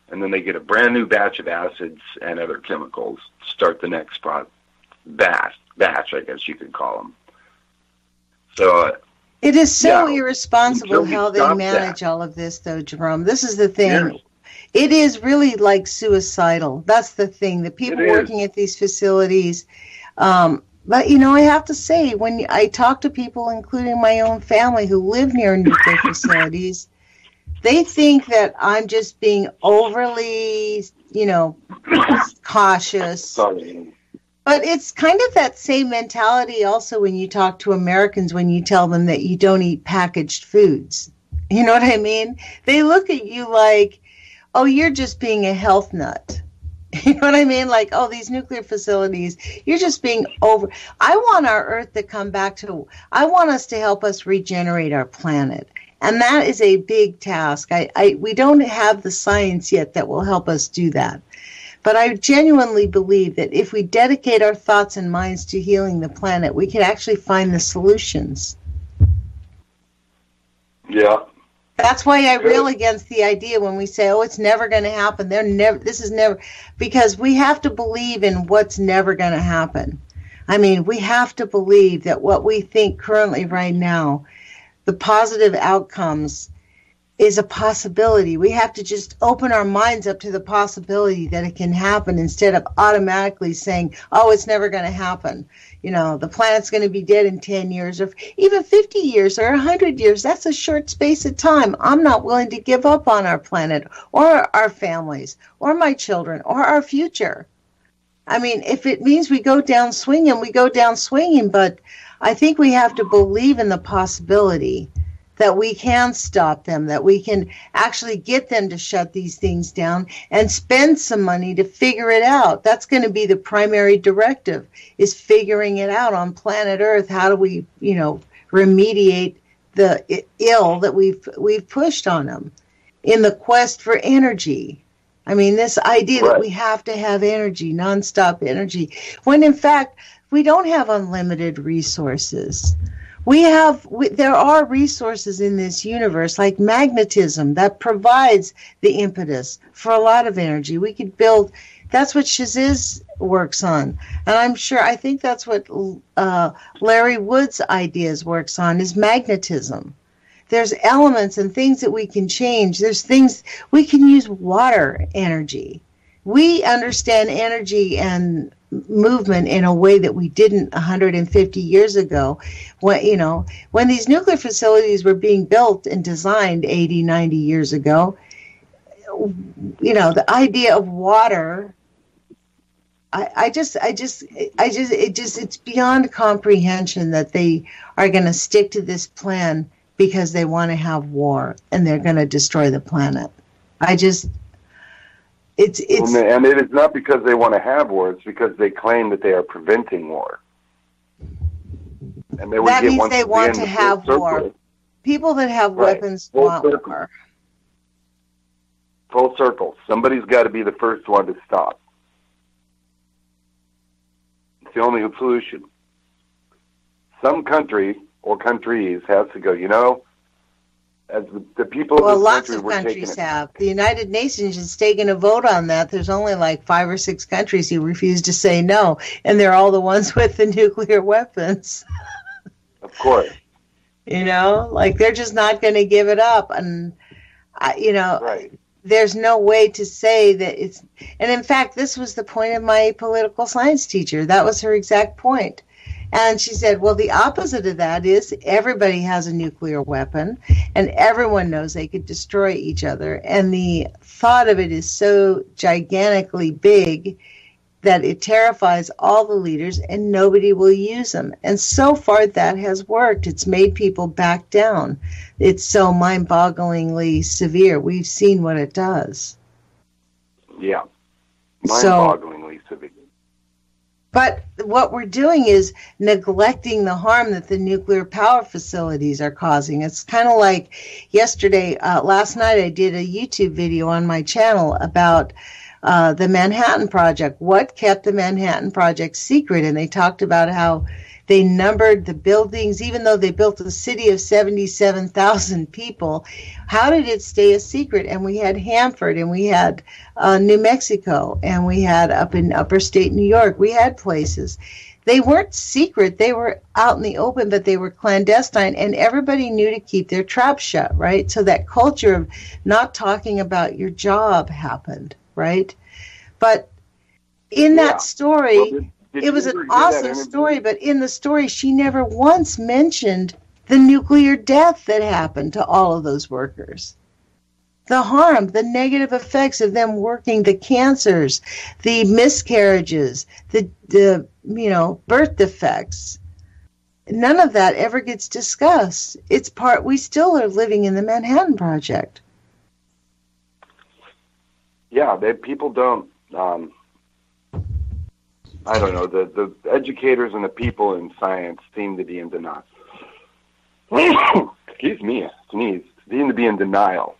And then they get a brand new batch of acids and other chemicals to start the next batch, I guess you could call them. So it is so irresponsible how they manage all of this, though, Jerome. This is the thing. Yes. It is really like suicidal. That's the thing. The people working at these facilities. But, I have to say, when I talk to people, including my own family who live near nuclear facilities, they think that I'm just being overly, cautious. Sorry. But it's kind of that same mentality also when you talk to Americans, when you tell them that you don't eat packaged foods. You know what I mean? They look at you like, oh, you're just being a health nut. You know what I mean? Like, oh, these nuclear facilities, you're just being over. I want our Earth to come back to, I want us to help us regenerate our planet. And that is a big task. We don't have the science yet that will help us do that. But I genuinely believe that if we dedicate our thoughts and minds to healing the planet, we can actually find the solutions. Yeah. That's why I rail against the idea when we say, oh, it's never going to happen. This is never, because we have to believe in what's never going to happen. I mean, we have to believe that what we think currently right now, the positive outcomes, is a possibility. We have to just open our minds up to the possibility that it can happen instead of automatically saying, oh, it's never going to happen. The planet's going to be dead in 10 years or even 50 years or 100 years. That's a short space of time. I'm not willing to give up on our planet or our families or my children or our future. I mean, if it means we go down swinging, we go down swinging. But I think we have to believe in the possibility that we can stop them, that we can actually get them to shut these things down and spend some money to figure it out. That's going to be the primary directive, is figuring it out on planet Earth. How do we, remediate the ill that we've pushed on them in the quest for energy? I mean, this idea that we have to have energy, nonstop energy, when in fact we don't have unlimited resources. There are resources in this universe like magnetism that provides the impetus for a lot of energy. We could build, that's what Shaziz works on. And I think that's what Larry Wood's ideas works on, is magnetism. There's elements and things that we can change. There's things, we can use water energy. We understand energy and movement in a way that we didn't 150 years ago. When these nuclear facilities were being built and designed 80, 90 years ago, the idea of water, it's beyond comprehension that they are going to stick to this plan because they want to have war and they're going to destroy the planet. It's and it is not because they want to have war. It's because they claim that they are preventing war. And that means they want to have war. People that have weapons want war. Full circle. Somebody's got to be the first one to stop. It's the only solution. Some country or countries have to go, as the people of this lots country of were countries have. The United Nations has taken a vote on that. There's only like 5 or 6 countries who refuse to say no, and they're all the ones with the nuclear weapons. Of course. They're just not going to give it up. And, right. There's no way to say that it's... And in fact, this was the point of my political science teacher. That was her exact point. And she said, well, the opposite of that is everybody has a nuclear weapon and everyone knows they could destroy each other. And the thought of it is so gigantically big that it terrifies all the leaders and nobody will use them. And so far that has worked. It's made people back down. It's so mind-bogglingly severe. We've seen what it does. Yeah, mind-bogglingly severe. But what we're doing is neglecting the harm that the nuclear power facilities are causing. It's kind of like last night I did a YouTube video on my channel about the Manhattan Project. What kept the Manhattan Project secret? And they talked about how they numbered the buildings, even though they built a city of 77,000 people. How did it stay a secret? And we had Hanford, and we had New Mexico, and we had up in upper state New York. We had places. They weren't secret. They were out in the open, but they were clandestine, and everybody knew to keep their trap shut, right? So that culture of not talking about your job happened, right? But in that story... It was an awesome story, but in the story, she never once mentioned the nuclear death that happened to all of those workers. The harm, the negative effects of them working, the cancers, the miscarriages, the birth defects. None of that ever gets discussed. We still are living in the Manhattan Project. Yeah, people don't... I don't know, the educators and the people in science seem to be in denial. Excuse me, sneeze. Seem to be in denial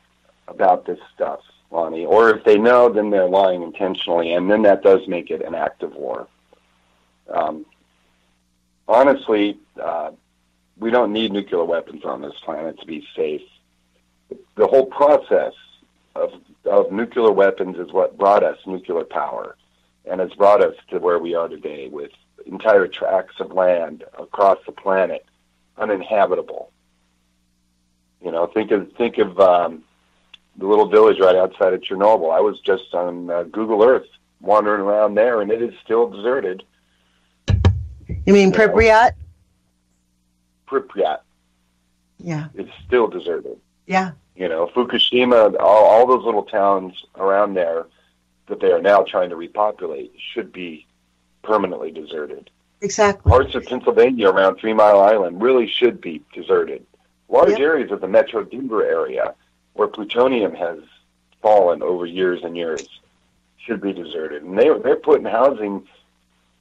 about this stuff, Lonnie. Or if they know, then they're lying intentionally, and then that does make it an act of war. Honestly, we don't need nuclear weapons on this planet to be safe. The whole process of nuclear weapons is what brought us nuclear power. And has brought us to where we are today with entire tracts of land across the planet uninhabitable. Think of the little village right outside of Chernobyl. I was just on Google Earth wandering around there, and it is still deserted. You mean Pripyat? Pripyat. Yeah. It's still deserted. Yeah. Fukushima, all those little towns around there that they are now trying to repopulate should be permanently deserted. Exactly. Parts of Pennsylvania around 3 Mile Island really should be deserted. Large areas of the Metro Denver area where plutonium has fallen over years and years should be deserted. And they're putting housing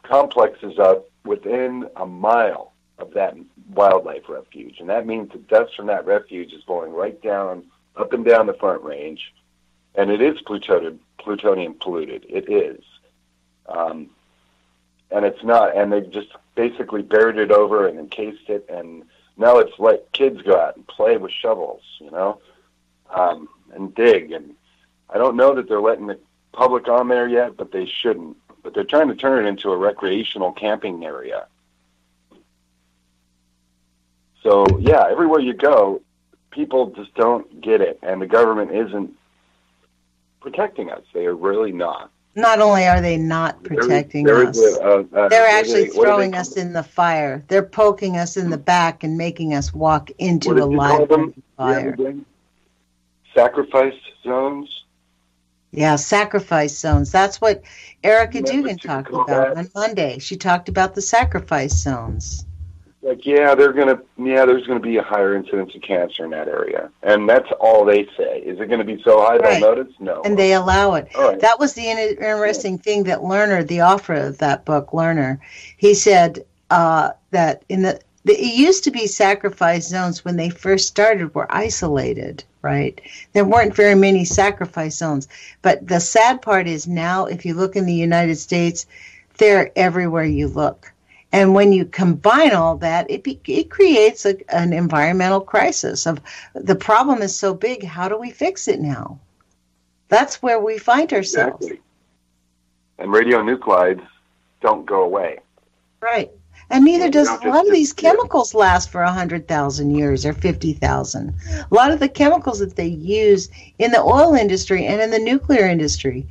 complexes up within a mile of that wildlife refuge. And that means the dust from that refuge is going right down, up and down the Front Range. And it is plutonium polluted. It is. And it's not. And they've just basically buried it over and encased it and Now it's like kids go out and play with shovels, and dig. And I don't know that they're letting the public on there yet, but they shouldn't. But they're trying to turn it into a recreational camping area. So, yeah, everywhere you go, people just don't get it, and the government isn't protecting us. They are really not. Not only are they not protecting us, they're actually throwing us in the fire. They're poking us in the back and making us walk into a live fire. Sacrifice zones? Yeah, sacrifice zones. That's what Erica Dugan talked about on Monday. She talked about the sacrifice zones. Like, there's going to be a higher incidence of cancer in that area. And that's all they say. Is it going to be so high they'll notice? No. And they allow it. Right. That was the interesting thing that Lerner, the author of that book, Lerner, he said that it used to be sacrifice zones when they first started were isolated, right? There weren't very many sacrifice zones. But the sad part is now, if you look in the United States, they're everywhere you look. And when you combine all that, it creates an environmental crisis of the problem is so big, how do we fix it now? That's where we find ourselves. Exactly. And radionuclides don't go away. Right. And neither does a lot of these chemicals last for 100,000 years or 50,000. A lot of the chemicals that they use in the oil industry and in the nuclear industry,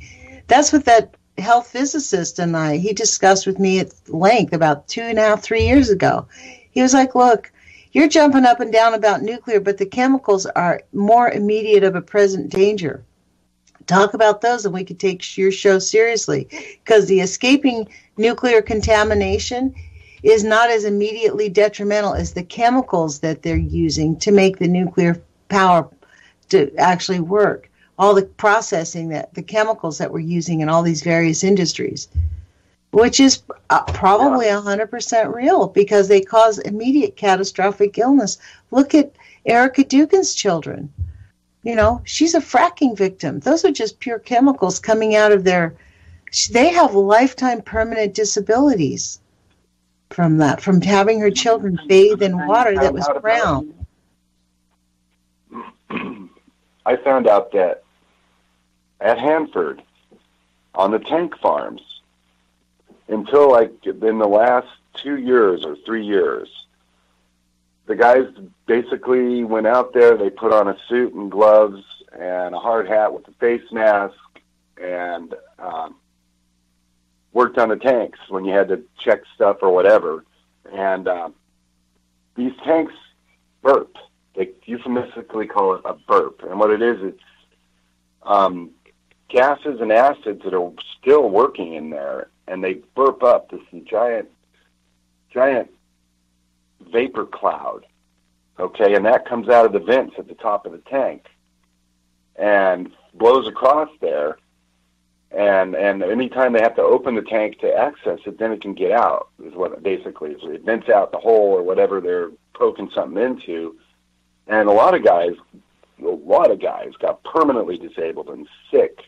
that's what that health physicist and he discussed with me at length about 2.5, 3 years ago. He was like, look, you're jumping up and down about nuclear, but the chemicals are more immediate of a present danger. Talk about those and we could take your show seriously, because the escaping nuclear contamination is not as immediately detrimental as the chemicals that they're using to make the nuclear power to actually work. All the processing, the chemicals that we're using in all these various industries, which is probably 100% real because they cause immediate catastrophic illness. Look at Erica Dugan's children. She's a fracking victim. Those are just pure chemicals coming out of they have lifetime permanent disabilities from that, from having her children bathe in water that was brown. I found out that at Hanford, on the tank farms, until in the last 2 years or 3 years, the guys basically went out there, they put on a suit and gloves and a hard hat with a face mask and worked on the tanks when you had to check stuff or whatever. And these tanks burp. They euphemistically call it a burp. And what it is, it's gases and acids that are still working in there, and they burp up this giant vapor cloud, okay, and that comes out of the vents at the top of the tank and blows across there, and anytime they have to open the tank to access it, then it can get out, is what it basically is. It vents out the hole or whatever they're poking something into, and a lot of guys got permanently disabled and sick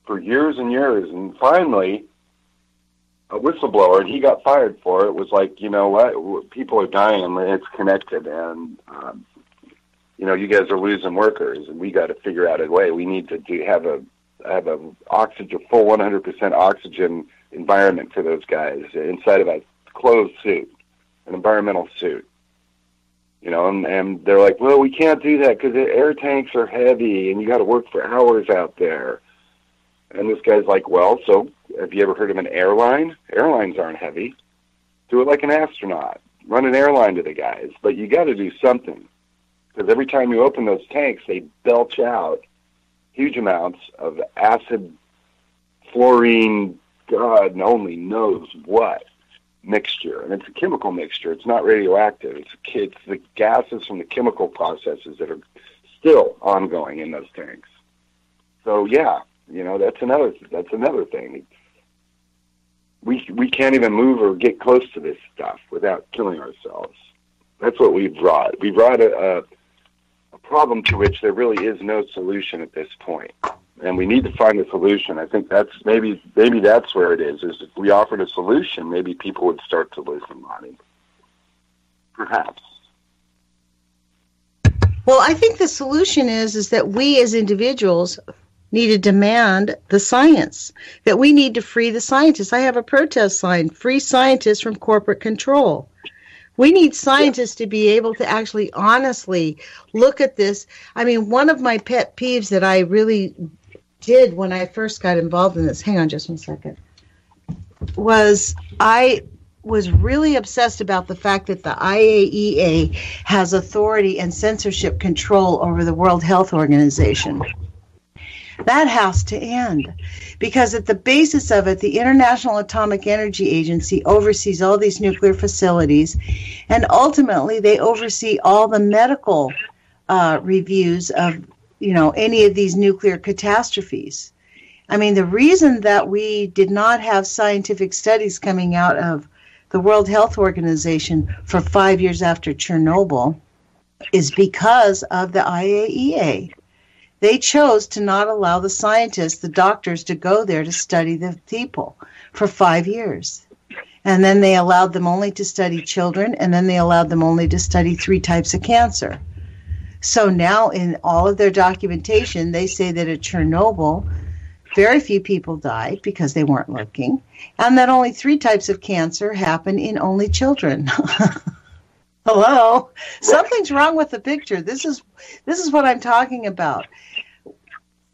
for years and years, and finally a whistleblower, and he got fired for it, was like, you know what, people are dying and it's connected, and you guys are losing workers, and we got to figure out a way. We need to have a oxygen, full 100% oxygen environment for those guys inside of a closed suit, an environmental suit. And they're like, well, we can't do that because the air tanks are heavy and you got to work for hours out there. And this guy's like, well, so have you ever heard of an airline? Airlines aren't heavy. Do it like an astronaut. Run an airline to the guys. But you got to do something, because every time you open those tanks, they belch out huge amounts of acid, fluorine, God only knows what mixture. And it's a chemical mixture. It's not radioactive. It's the gases from the chemical processes that are still ongoing in those tanks. So, yeah. That's another thing. We can't even move or get close to this stuff without killing ourselves. That's what we brought. We brought a problem to which there really is no solution at this point, and we need to find a solution. I think that's maybe that's where it is. Is if we offered a solution, maybe people would start to listen, Lonnie. Perhaps. Well, I think the solution is that we as individuals need to demand the science, that we need to free the scientists. I have a protest sign, free scientists from corporate control. We need scientists to be able to actually honestly look at this. I mean, one of my pet peeves that I really did when I first got involved in this, hang on just one second, was I was really obsessed about the fact that the IAEA has authority and censorship control over the World Health Organization. That has to end, because at the basis of it, the International Atomic Energy Agency oversees all these nuclear facilities, and ultimately they oversee all the medical reviews of, any of these nuclear catastrophes. I mean, the reason that we did not have scientific studies coming out of the World Health Organization for 5 years after Chernobyl is because of the IAEA. They chose to not allow the scientists, the doctors, to go there to study the people for 5 years. And then they allowed them only to study children, and then they allowed them only to study 3 types of cancer. So now in all of their documentation, they say that at Chernobyl, very few people died because they weren't looking, and that only 3 types of cancer happen in only children. Hello? Something's wrong with the picture. This is what I'm talking about.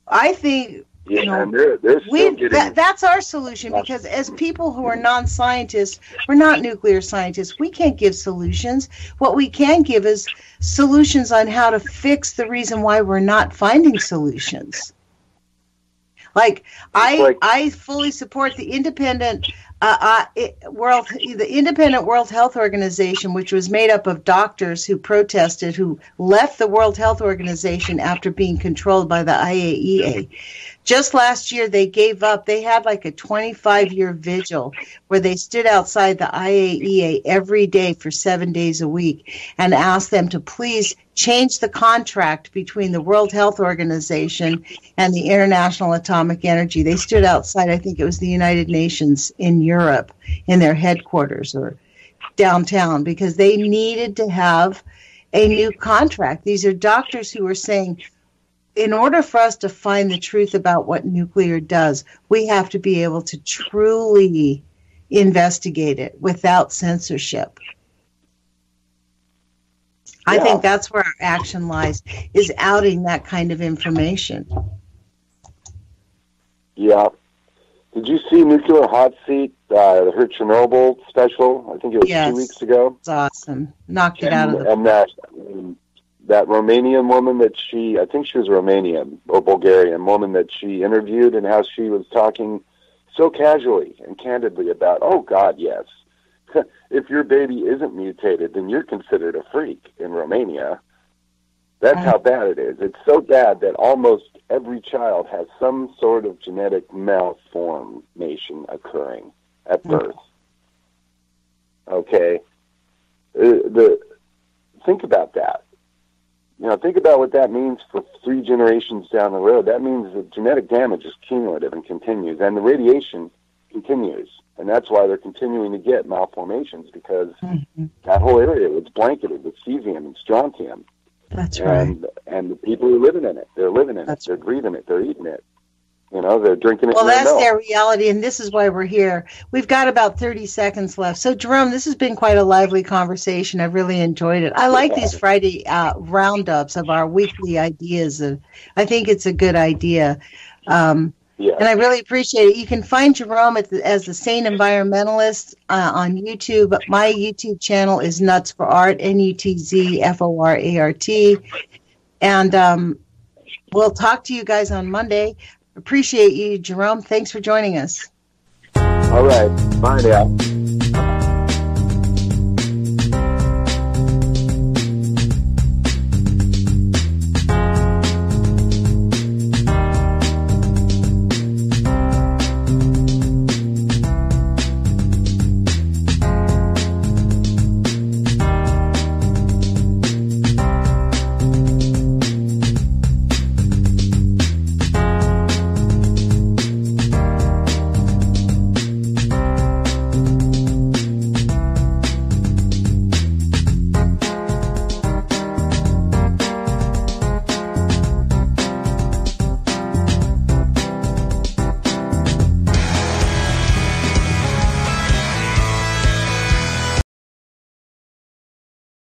I think that's our solution, because as people who are non-scientists, we're not nuclear scientists. We can't give solutions. What we can give is solutions on how to fix the reason why we're not finding solutions. I fully support the independent World Health Organization, which was made up of doctors who protested, who left the World Health Organization after being controlled by the IAEA. Just last year, they gave up. They had like a 25-year vigil where they stood outside the IAEA every day for 7 days a week and asked them to please change the contract between the World Health Organization and the International Atomic Energy. They stood outside, I think it was the United Nations in Europe, in their headquarters or downtown, because they needed to have a new contract. These are doctors who were saying, in order for us to find the truth about what nuclear does, we have to be able to truly investigate it without censorship. I think that's where our action lies, is outing that kind of information. Yeah. Did you see Nuclear Hot Seat, her Chernobyl special? I think it was 2 weeks ago. It's awesome. Knocked it out of the... And that Romanian woman that I think she was Romanian or Bulgarian woman that she interviewed, and how she was talking so casually and candidly about, oh, God, yes. If your baby isn't mutated, then you're considered a freak in Romania. That's how bad it is. It's so bad that almost every child has some sort of genetic malformation occurring at birth. Okay? Think about that. Think about what that means for 3 generations down the road. That means the genetic damage is cumulative and continues, and the radiation continues. And that's why they're continuing to get malformations, because that whole area was blanketed with cesium and strontium. That's right. And the people who are living in it, they're living in it, they're breathing it, they're eating it. They're drinking it. Well, that's their reality, and this is why we're here. We've got about 30 seconds left. So, Jerome, this has been quite a lively conversation. I've really enjoyed it. I like these Friday roundups of our weekly ideas. I think it's a good idea. And I really appreciate it. You can find Jerome as the Sane Environmentalist on YouTube. My YouTube channel is Nuts for Art, NUTZFORART. And we'll talk to you guys on Monday. Appreciate you, Jerome. Thanks for joining us. All right. Bye now.